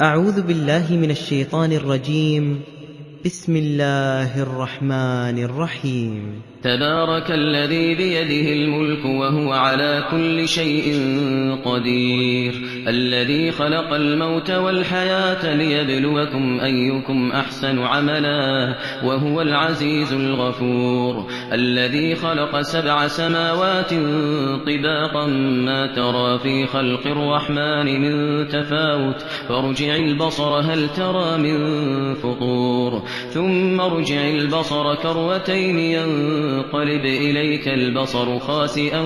أعوذ بالله من الشيطان الرجيم. بسم الله الرحمن الرحيم. تبارك الذي بيده الملك وهو على كل شيء قدير الذي خلق الموت والحياة ليبلوكم أيكم أحسن عملا وهو العزيز الغفور الذي خلق 7 سماوات طباقا ما ترى في خلق الرحمن من تفاوت فارجع البصر هل ترى من فطور ثم ارجع البصر كرتين ينقلب إليك البصر خاسئا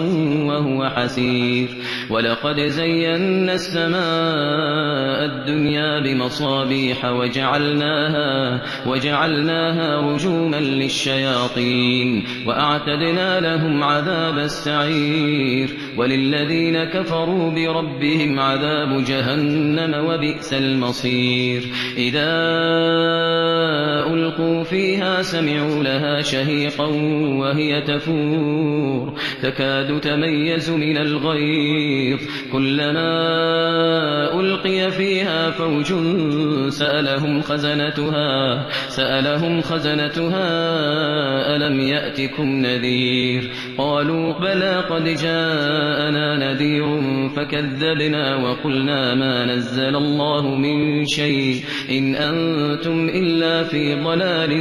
وهو حسير ولقد زينا السماء الدنيا بمصابيح وجعلناها رجوما للشياطين وأعتدنا لهم عذاب السعير وللذين كفروا بربهم عذاب جهنم وبئس المصير إذا ألقوا فيها سمعوا لها شهيقا وهي تفور تكاد تميز من الغيظ كلما ألقي فيها فوج سألهم خزنتها ألم يأتكم نذير قالوا بلى قد جاءنا نذير فكذبنا وقلنا ما نزل الله من شيء إن أنتم إلا في ضلال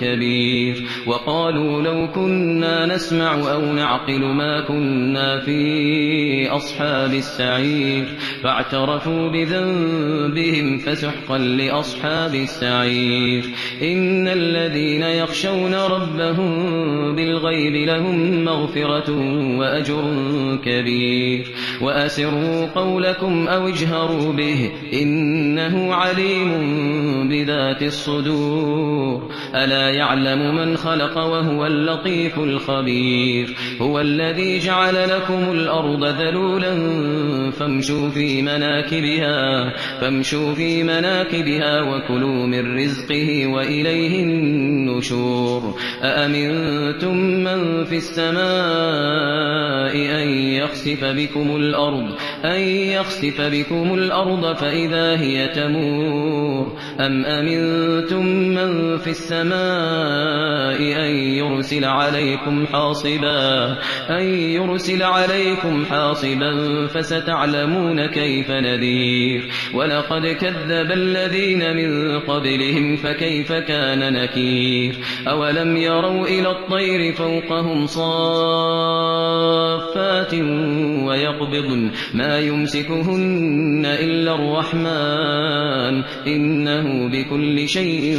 كبير وقالوا لو كنا نسمع أو نعقل ما كنا في أصحاب السعير فاعترفوا بذنبهم فسحقا لأصحاب السعير إن الذين يخشون ربهم بالغيب لهم مغفرة وأجر كبير وأسروا قولكم أو اجهروا به إنه عليم بذات الصدور ألا يعلم من خلق وهو اللطيف الخبير هو الذي جعل لكم الأرض ذلولا فامشوا في مناكبها وكلوا من رزقه وإليه النشور أأمنتم من في السماء أن يخسف بكم الأرض فإذا هي تمور أم أمنتم من في السماء أن يرسل عليكم حاصبا فستعلمون كيف نذير ولقد كذب الذين من قبلهم فكيف كان نكير أولم يروا إلى الطير فوقهم صافات ويقبضن ما يمسكهن إلا الرحمن إنه بكل شيء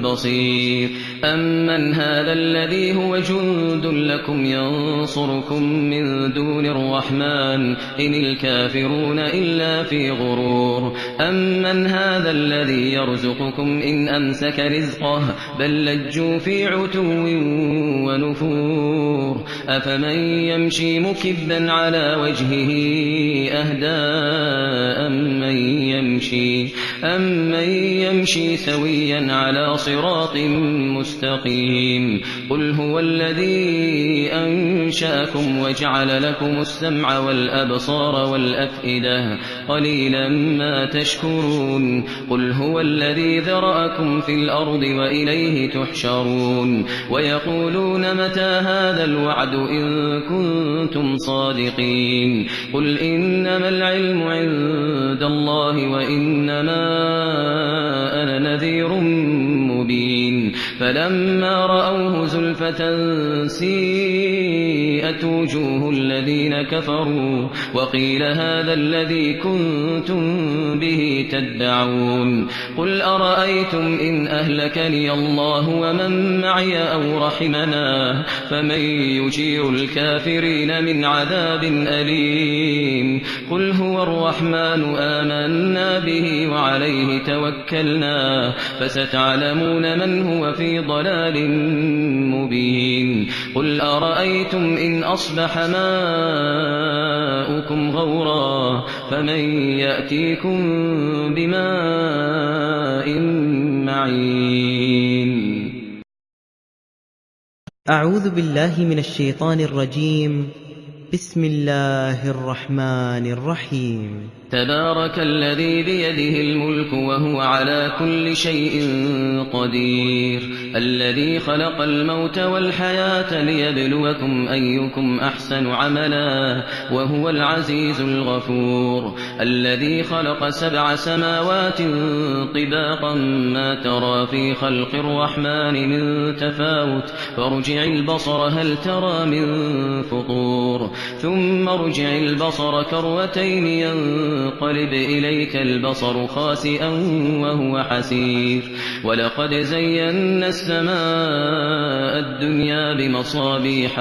بصير أمن هذا الذي هو جند لكم ينصركم من دون الرحمن إن الكافرون إلا في غرور أمن هذا الذي يرزقكم إن أمسك رزقه بل لجوا في عتو ونفور أفمن يمشي مكبا على وجهه أهدى أمن يمشي سويا على صراط مستقيم قل هو الذي أنشأكم وجعل لكم السمع والأبصار والأفئدة قليلا ما تشكرون قل هو الذي ذرأكم في الأرض وإليه تحشرون ويقولون متى هذا الوعد إن كنتم صادقين قل إنما العلم عند الله وإنما أنا نذير مبين فلما رأوه زلفة سيئت وجوه الذين كفروا وقيل هذا الذي كنتم به تدعون قل أرأيتم إن أهلكني الله ومن معي أو رحمنا فمن يجير الكافرين من عذاب أليم قل هو الرحمن آمنا به وعليه توكلنا فستعلمون من هو في ضلال مبين قل أرأيتم إن أصبح ماؤكم غورا فمن يأتيكم بماء معين. أعوذ بالله من الشيطان الرجيم. بسم الله الرحمن الرحيم. تبارك الذي بيده الملك وهو على كل شيء قدير الذي خلق الموت والحياة ليبلوكم أيكم أحسن عملا وهو العزيز الغفور الذي خلق 7 سماوات طباقا ما ترى في خلق الرحمن من تفاوت فارجع البصر هل ترى من فطور ثم ارجع البصر كرتين ينقلب إليك البصر خاسئا وهو حسير ولقد زينا السماء الدنيا بمصابيح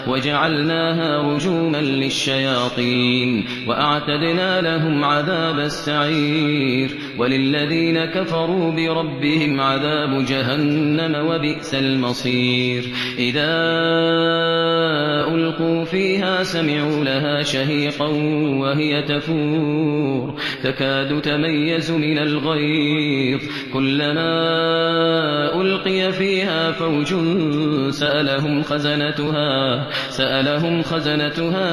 وجعلناها رجوما للشياطين وأعتدنا لهم عذاب السعير وللذين كفروا بربهم عذاب جهنم وبئس المصير إذا ألقوا فيها سمعوا لها شهيقا وهي تفور تكاد تميز من الغيظ كلما ألقي فيها فوج سألهم خزنتها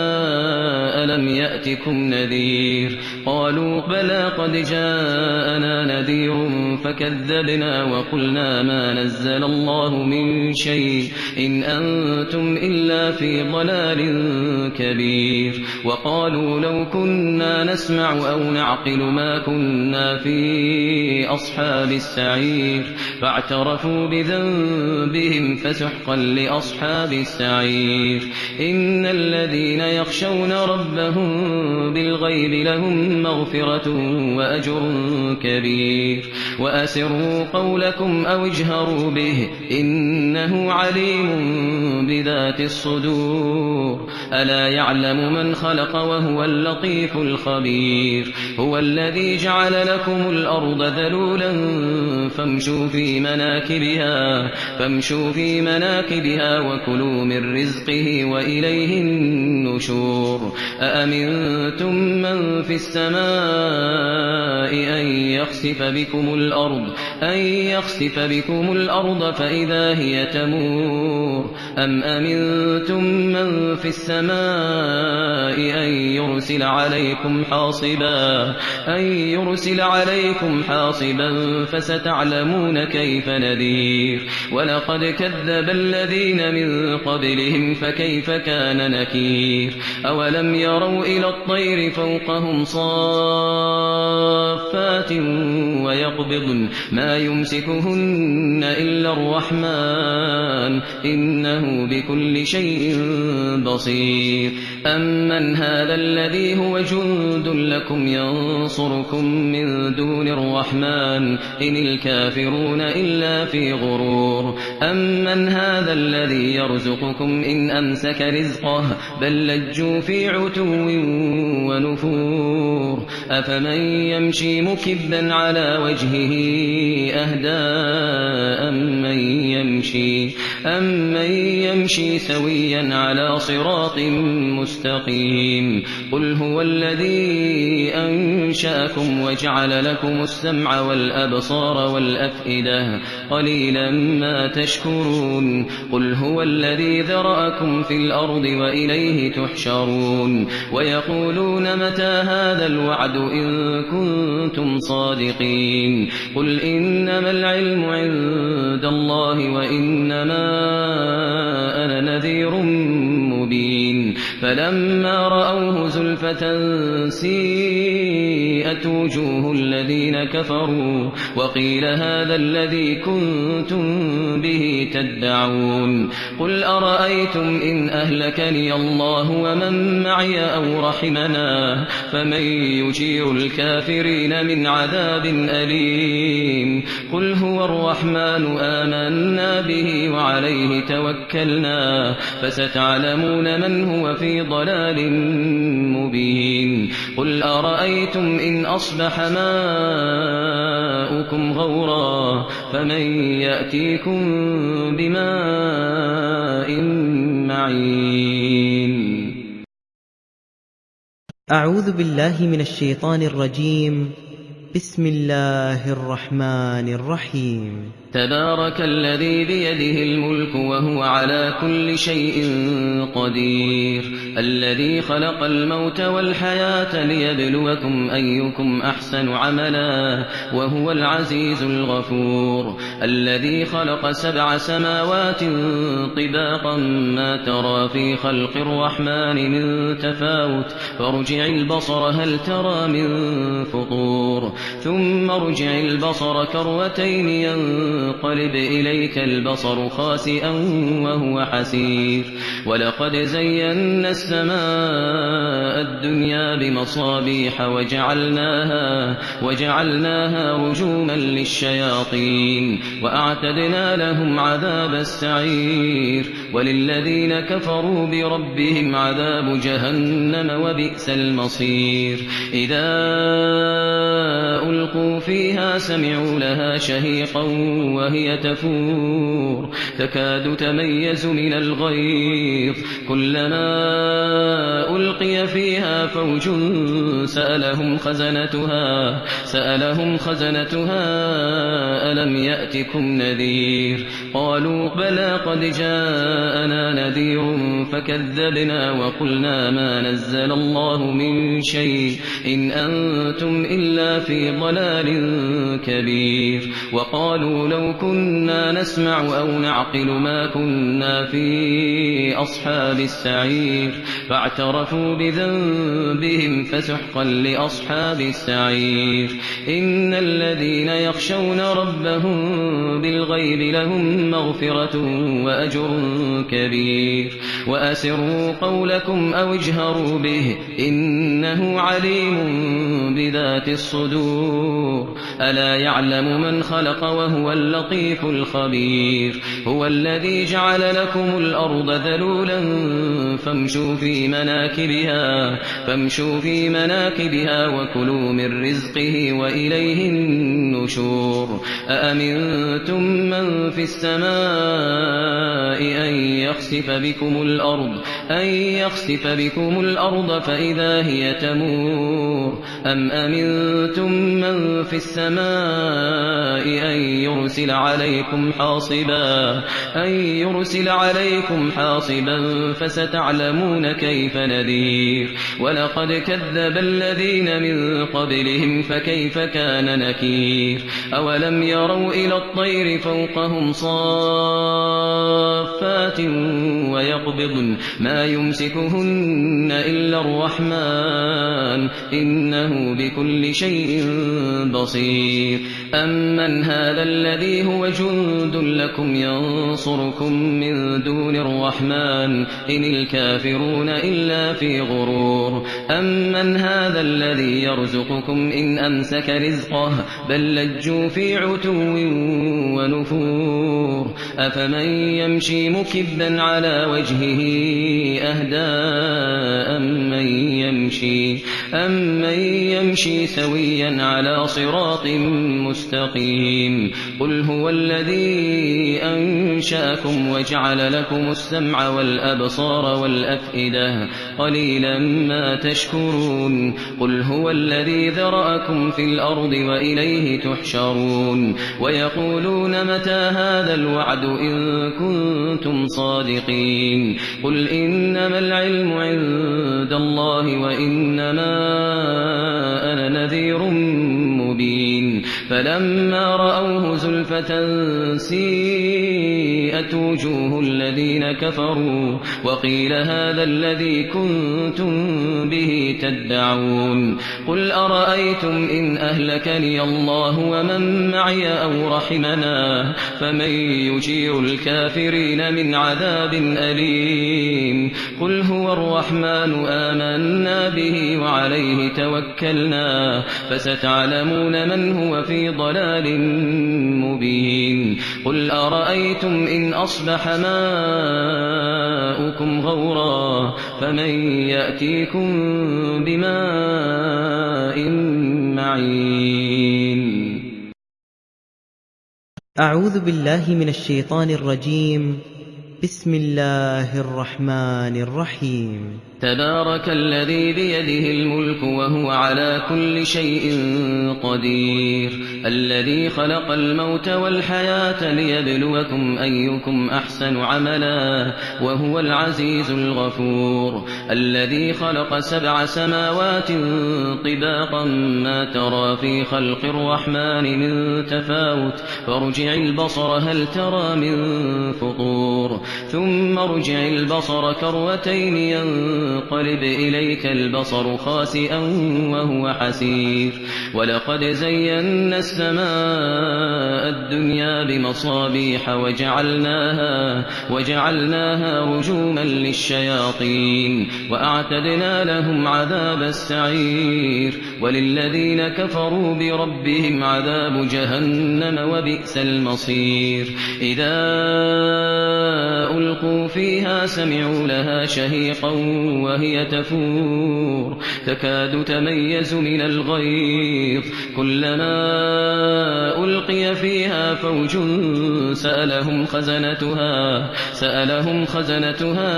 ألم يأتكم نذير قالوا بلى قد جاءنا نذير فكذبنا وقلنا ما نزل الله من شيء إن أنتم إلا في ضلال كبير وقالوا لو كنا نسمع أو نعقل ما كنا في أصحاب السعير فاعترفوا بذنبهم فسحقا لأصحاب السعير إن الذين يخشون ربهم بالغيب لهم مغفرة وأجر كبير وأسروا قولكم أو اجهروا به إنه عليم بذات الصدور ألا يعلم من خلق وهو اللطيف الخبير هو الذي جعل لكم الأرض ذلولا فامشوا في مناكبها وكلوا من رزقه وإليه النشور أأمنتم من في السماء أن يخسف بكم الأرض فإذا هي تمور أم أمنتم من في السماء أن يرسل عليكم حاصبا فستعلمون كيف نذير ولقد كذب الذين من قبلهم فكيف كان نكير أولم يروا إلى الطير فوقهم صافات ويقبضن ما يمسكهن إلا الرحمن إنه بكل شيء بصير أمن هذا الذي هو جند لكم ينصركم من دون الرحمن إن الكافرون إلا في غرور أمن هذا الذي يرزقكم إن أمسك رزقه بل لجوا في عتو ونفور أفمن يمشي مكبا على وجهه أهدى أمن يمشي سويا على صراط مستقيم قل هو الذي أنشأكم وجعل لكم السمع والأبصار والأفئدة قليلا ما تشكرون قل هو الذي ذرأكم في الأرض وإليه تحشرون ويقولون متى هذا الوعد إن كنتم صادقين قل إنما العلم عند الله وإنما أنا نذير مبين فلما رأوه زلفة سيئت وجوه الذين كفروا وقيل هذا الذي كنتم به تدعون قل أرأيتم إن أهلكني الله ومن معي أو رحمنا فمن يجير الكافرين من عذاب أليم قل هو الرحمن آمنا به وعليه توكلنا فستعلمون من هو في ضلال مبين قل أرأيتم إن أصبح ماؤكم غورا فمن يأتيكم بماء معين أعوذ بالله من الشيطان الرجيم بسم الله الرحمن الرحيم تبارك الذي بيده الملك وهو على كل شيء قدير الذي خلق الموت والحياة ليبلوكم أيكم أحسن عملا وهو العزيز الغفور الذي خلق 7 سماوات طباقا ما ترى في خلق الرحمن من تفاوت فارجع البصر هل ترى من فطور ثم ارجع البصر كرتين ينقلب إليك البصر خاسئا وهو حسير ولقد زينا السماء الدنيا بمصابيح وجعلناها رجوما للشياطين وأعتدنا لهم عذاب السعير وللذين كفروا بربهم عذاب جهنم وبئس المصير إذا ألقوا فيها سمعوا لها شهيقا وهي تفور تكاد تميز من الغيظ كلما ألقي فيها فوج سألهم خزنتها ألم يأتكم نذير قالوا بلى قد جاءنا نذير فكذبنا وقلنا ما نزل الله من شيء إن أنتم إلا في ضلال كبير وقالوا لو كنا نسمع أو نعقل ما كنا في أصحاب السعير فاعترفوا بذنبهم فسحقا لأصحاب السعير إن الذين يخشون ربهم بالغيب لهم مغفرة وأجر كبير وأسروا قولكم أو اجهروا به إنه عليم بذات الصدور ألا يعلم من خلق وهو اللطيف الخبير هو الذي جعل لكم الأرض ذلولا فامشوا في مناكبها وكلوا من رزقه وإليه النشور أأمنتم من في السماء أن يخسف بكم الأرض فإذا هي تمور أم أمنتم من في السماء أن يرسل عليكم حاصبا فستعلمون كيف نذير ولقد كذب الذين من قبلهم فكيف كان نكير أولم يروا إلى الطير فوقهم صافات ويقبضن ما يمسكهن إلا الرحمن إنه بكل شيء بصير أمن هذا الذي هو جند لكم ينصركم من دون الرحمن إن الكافرون إلا في غرور أمن هذا الذي يرزقكم إن أمسك رزقه بل لجوا في عتو ونفور أفمن يمشي مكبا على وجهه أهدى أمن يمشي سويا على صراط مستقيم قل هو الذي أنشأكم وجعل لكم السمع والأبصار والأفئدة قليلا ما تشكرون قل هو الذي ذرأكم في الأرض وإليه تحشرون ويقولون متى هذا الوعد إن كنتم صادقين قل إنما العلم عند الله وإنما أنا نذير مبين فلما رأوه زلفة سيئت وجوه الذين كفروا وقيل هذا الذي كنتم به تدعون قل أرأيتم إن أهلكني الله ومن معي أو رحمنا فمن يجير الكافرين من عذاب أليم قل هو الرحمن آمنا به وعليه توكلنا فستعلمون من هو في ضلال مبين قل أرأيتم إن أصبح ماؤكم غورا فمن يأتيكم بماء معين أعوذ بالله من الشيطان الرجيم بسم الله الرحمن الرحيم. تبارك الذي بيده الملك وهو على كل شيء قدير، الذي خلق الموت والحياة ليبلوكم أيكم أحسن عملا وهو العزيز الغفور، الذي خلق 7 سماوات طباقا ما ترى في خلق الرحمن من تفاوت فارجع البصر هل ترى من فطور، ثم ارجع البصر كرتين ينقلب إليك البصر خاسئا وهو حسير، ولقد زينا السماء الدنيا بمصابيح وجعلناها رجوما للشياطين وأعتدنا لهم عذاب السعير، وللذين كفروا بربهم عذاب جهنم وبئس المصير. إذا ألقوا فيها سمعوا لها شهيقا وهي تفور تكاد تميز من الغيظ، كلما ألقي فيها فوج سألهم خزنتها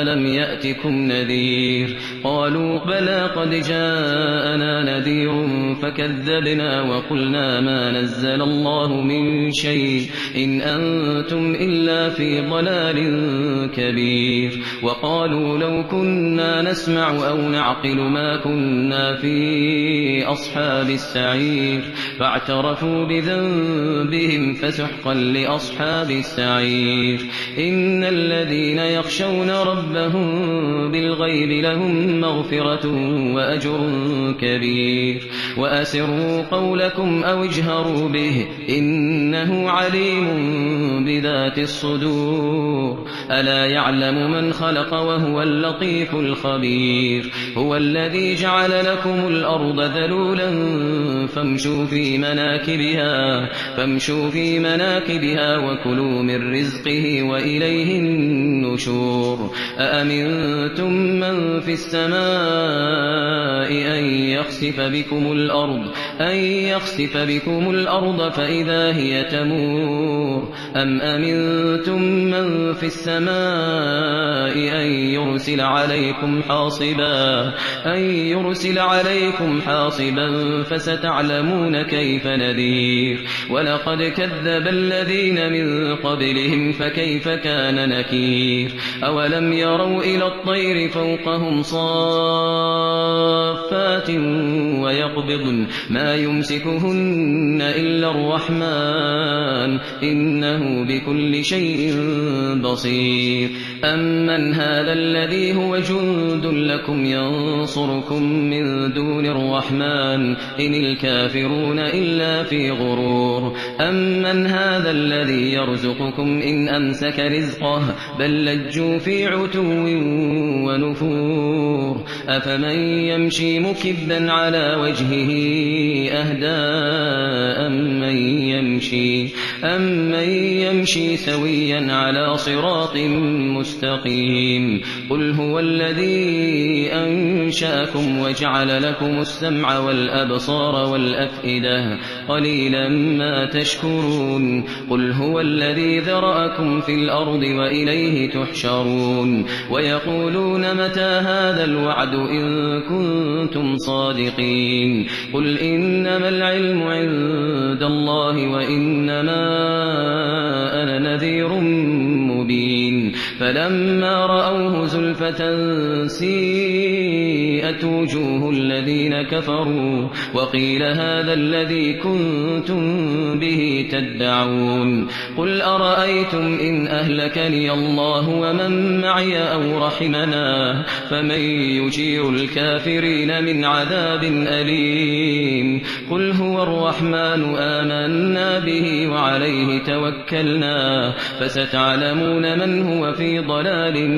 ألم يأتكم نذير، قالوا بلى قد جاءنا نذير فكذبنا وقلنا ما نزل الله من شيء إن أنتم إلا في ضلال كبير، وقالوا لو كنا نسمع أو نعقل ما كنا في أصحاب السعير، فاعترفوا بذنبهم فسحقا لأصحاب السعير. إن الذين يخشون ربهم بالغيب لهم مغفرة وأجر كبير، وأسروا قولكم أو اجهروا به إنه عليم بذات الصدور، ألا يعلم من خلق وهو اللطيف الخبير، هو الذي جعل لكم الأرض ذلولا فامشوا في مناكبها وكلوا من رزقه وإليه النشور. أأمنتم من في السماء أن يخسف بكم الأرض فإذا هي تمور، أم أمنتم من في السماء أن يرسل عليكم حاصبا فستعلمون كيف نذير. ولقد كذب الذين من قبلهم فكيف كان نكير. أولم يروا إلى الطير فوقهم صافات ويقبضن ما يمسكهن إلا الرحمن إنه بكل شيء بصير. أمن هذا الذي هو جند لكم ينصركم من دون الرحمن إن الكافرون إلا في غرور. أمن هذا الذي يرزقكم إن أمسك رزقه بل لجوا في عتو ونفور. أفمن يمشي مكبا على وجهه أهدى أمن يمشي سويا على صراط مستقيم. قل هو الذي أنشأكم وجعل لكم السمع والأبصار والأفئدة قليلا ما تشكرون. قل هو الذي ذرأكم في الأرض وإليه تحشرون. ويقولون متى هذا الوعد إن كنتم صادقين. قل إنما العلم عند الله وإنما أنا نذير مبين. فلما رأوه زلفة سيئت وجوه الذين كفروا وقيل هذا الذي كنتم به تدعون. قل أرأيتم إن أهلكني الله ومن معي أو رحمنا فمن يجير الكافرين من عذاب أليم. قل هو الرحمن آمنا به وعليه توكلنا فستعلمون من هو في ضلال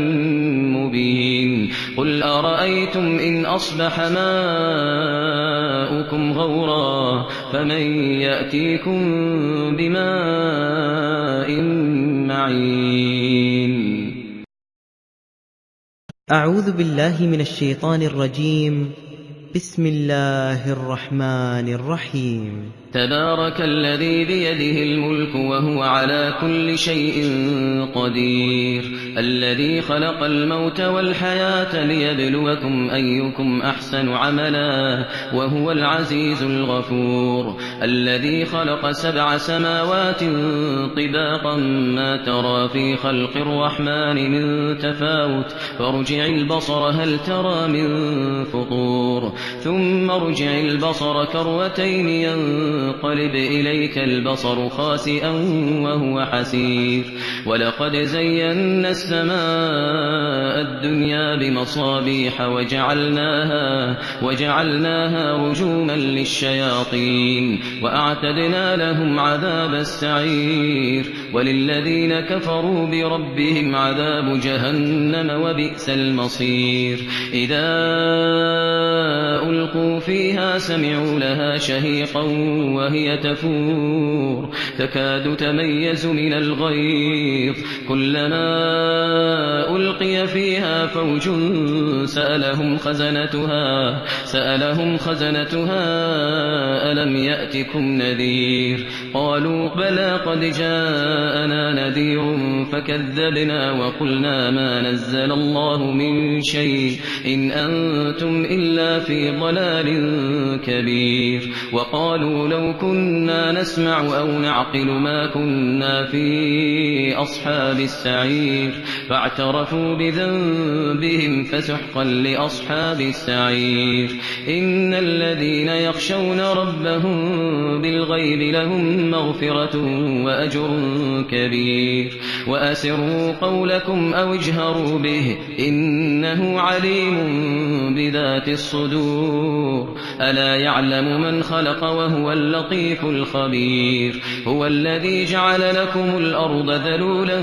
مبين. قل أرأيتم إن أصبح ماؤكم غورا فمن يأتيكم بماء معين. أعوذ بالله من الشيطان الرجيم. بسم الله الرحمن الرحيم تبارك الذي بيده الملك وهو على كل شيء قدير الذي خلق الموت والحياة ليبلوكم أيكم أحسن عملا وهو العزيز الغفور الذي خلق 7 سماوات طباقا ما ترى في خلق الرحمن من تفاوت فارجع البصر هل ترى من فطور ثم ارجع البصر كرتين ينقلب إليك البصر خاسئا وهو حسير ولقد زينا السماء الدنيا بمصابيح وجعلناها رجوما للشياطين وأعتدنا لهم عذاب السعير وللذين كفروا بربهم عذاب جهنم وبئس المصير إذا ألقوا فيها سمعوا لها شهيقا وهي تفور تكاد تميز من الغيظ كلما ألقي فيها فوج سألهم خزنتها ألم يأتكم نذير قالوا بلى قد جاءنا نذير فكذبنا وقلنا ما نزل الله من شيء إن أنتم إلا في ضلال كبير وقالوا لو كنا نسمع أو نعقل ما كنا في أصحاب السعير فاعترفوا بذنبهم فسحقا لأصحاب السعير إن الذين يخشون ربهم بالغيب لهم مغفرة وأجر كبير وأسروا قولكم أو اجهروا به إنه عليم بذات الصدور ألا يعلم من خلق وهو اللطيف الخبير هو الذي جعل لكم الأرض ذلولا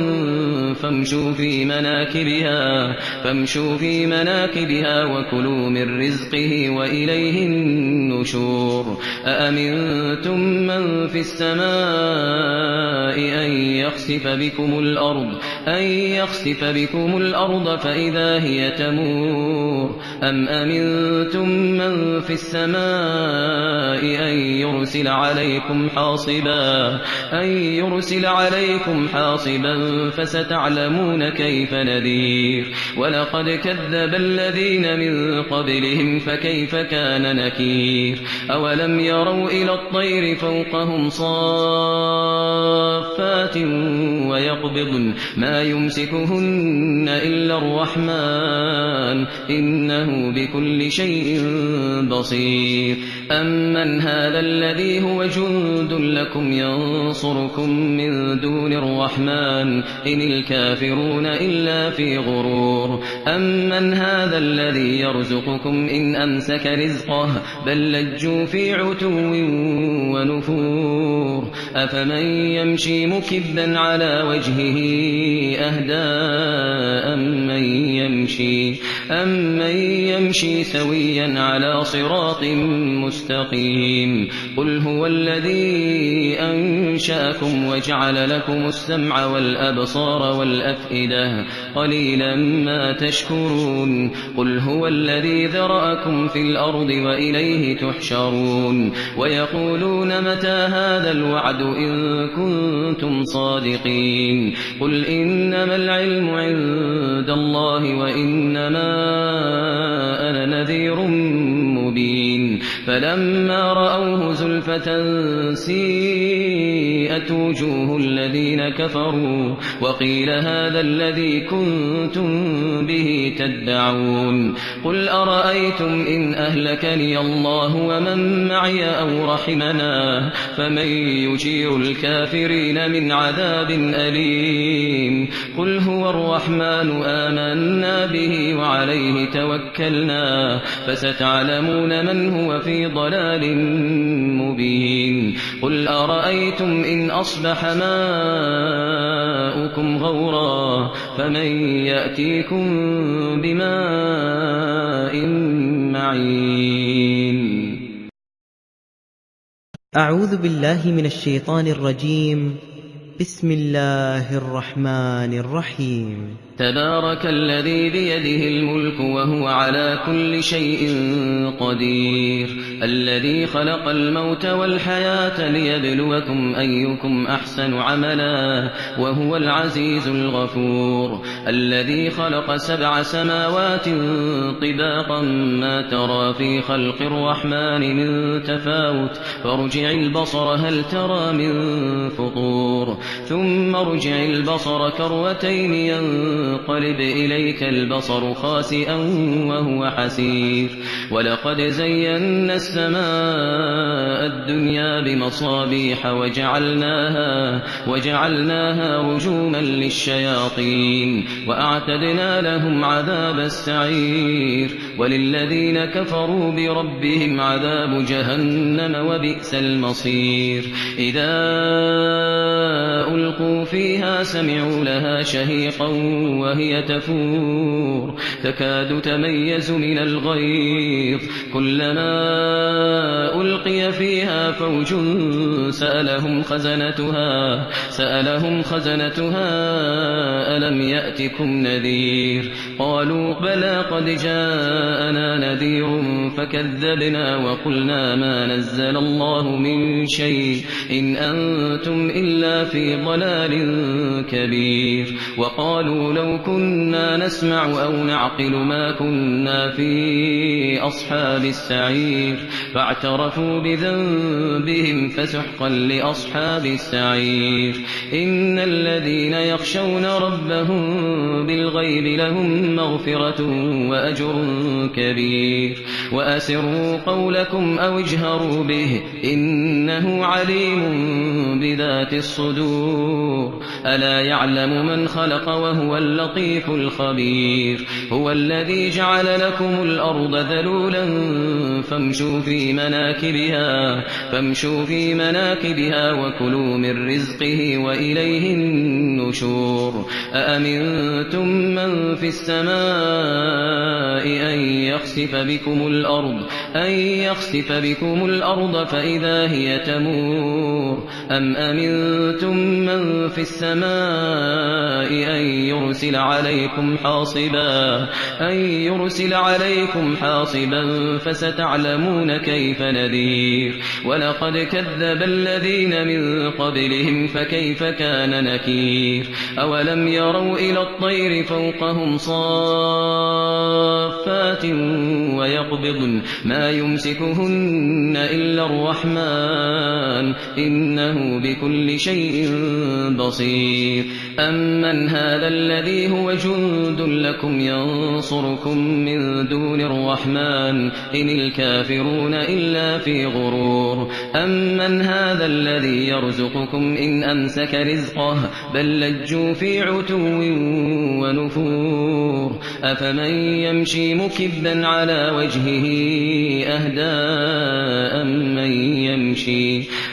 فامشوا في مناكبها وكلوا من رزقه وإليه النشور أأمنتم من في السماء أن يخسف بكم الأرض فإذا هي تمور أم أمنتم من في السماء أن يرسل عليكم حاصبا فستعلمون كيف نذير ولقد كذب الذين من قبلهم فكيف كان نكير أولم يروا إلى الطير فوقهم صافات ويقبضن ما يمسكهن إلا الرحمن إنه بكل شيء بصير أمن هذا الذي هو جند لكم ينصركم من دون الرحمن إن الكافرون إلا في غرور أمن هذا الذي يرزقكم إن أمسك رزقه بل لجوا في عتو ونفور أفمن يمشي مكبا على وجهه أهدى أمن يمشي سويا على صراط مستقيم قل هو الذي أنشأكم وجعل لكم السمع والأبصار والأفئدة قليلا ما تشكرون قل هو الذي ذرأكم في الأرض وإليه تحشرون ويقولون متى هذا الوعد إن كنتم صادقين قل إنما العلم عند الله وإنما أنا نذير مبين فلما رأوه زلفة سيئت وجوه الذين كفروا وقيل هذا الذي كنتم به تدعون قل أرأيتم إن أهلكني الله ومن معي أو رحمنا فمن يجير الكافرين من عذاب أليم قل هو الرحمن آمنا به وعليه توكلنا فستعلمون من هو في ضلال مبين قل أرأيتم إن أصبح ماؤكم غورا فمن يأتيكم بماء معين أعوذ بالله من الشيطان الرجيم بسم الله الرحمن الرحيم تبارك الذي بيده الملك وهو على كل شيء قدير الذي خلق الموت والحياة ليبلوكم أيكم أحسن عملا وهو العزيز الغفور الذي خلق 7 سماوات طباقا ما ترى في خلق الرحمن من تفاوت فارجع البصر هل ترى من فطور ثم ارجع البصر كرتين ينقلب إليك البصر خاسئا وهو حسير ولقد زينا السماء الدنيا بمصابيح وجعلناها رجوما للشياطين وأعتدنا لهم عذاب السعير وللذين كفروا بربهم عذاب جهنم وبئس المصير إذا ألقوا فيها سمعوا لها شهيقا وهي تفور تكاد تميز من الغيظ كلما ألقي فيها فوج سألهم خزنتها ألم يأتكم نذير قالوا بلى قد جاءنا نذير فكذبنا وقلنا ما نزل الله من شيء إن أنتم إلا في ضلال كبير وقالوا لو كنا نسمع أو نعقل ما كنا في أصحاب السعير فاعترفوا بذنبهم فسحقا لأصحاب السعير إن الذين يخشون ربهم بالغيب لهم مغفرة وأجر كبير وأسروا قولكم أو اجهروا به إنه عليم بذات الصدور ألا يعلم من خلق وهو اللطيف الخبير هو الذي جعل لكم الأرض ذلولا فامشوا في مناكبها وكلوا من رزقه وإليه النشور أأمنتم من في السماء أن يخسف بكم الأرض فإذا هي تمور أم أمنتم من في السماء أن يرسل عليكم حاصبا فستعلمون كيف نذير ولقد كذب الذين من قبلهم فكيف كان نكير أولم يروا إلى الطير فوقهم صافات ويقبضن ما يمسكهن إلا الرحمن إنه بكل شيء بصير أمن هذا الذي هو جند لكم ينصركم من دون الرحمن إن الكافرون إلا في غرور أمن هذا الذي يرزقكم إن أمسك رزقه بل لجوا في عتو ونفور أفمن يمشي مكبا على وجهه أهدى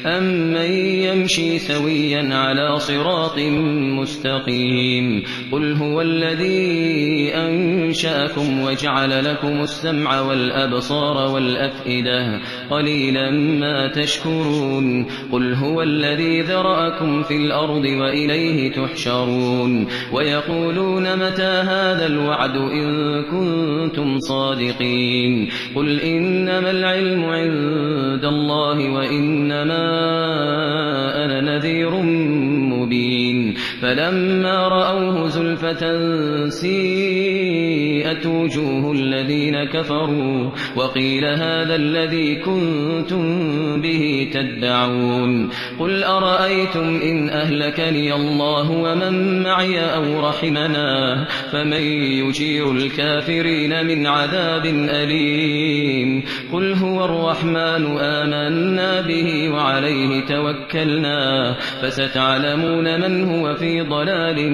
أمن يمشي سويا على صراط مستقيم قل هو الذي أنشأكم وجعل لكم السمع والأبصار والأفئدة قليلا ما تشكرون قل هو الذي ذرأكم في الأرض وإليه تحشرون ويقولون متى هذا الوعد إن كنتم صادقين قل إنما العلم عند الله وإنما أنا نذير مبين فلما رأوه زلفة سيئت وجوه الذين كفروا وقيل هذا الذي كنتم به تدعون قل أرأيتم إن أهلكني الله ومن معي أو رحمنا فمن يجير الكافرين من عذاب أليم قل هو الرحمن آمنا به وعليه توكلنا فستعلمون من هو في ضلال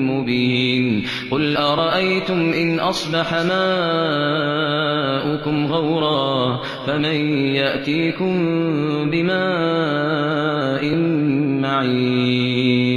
مبين قل أرأيتم إن أصبح ماؤكم غورا فمن يأتيكم بماء معين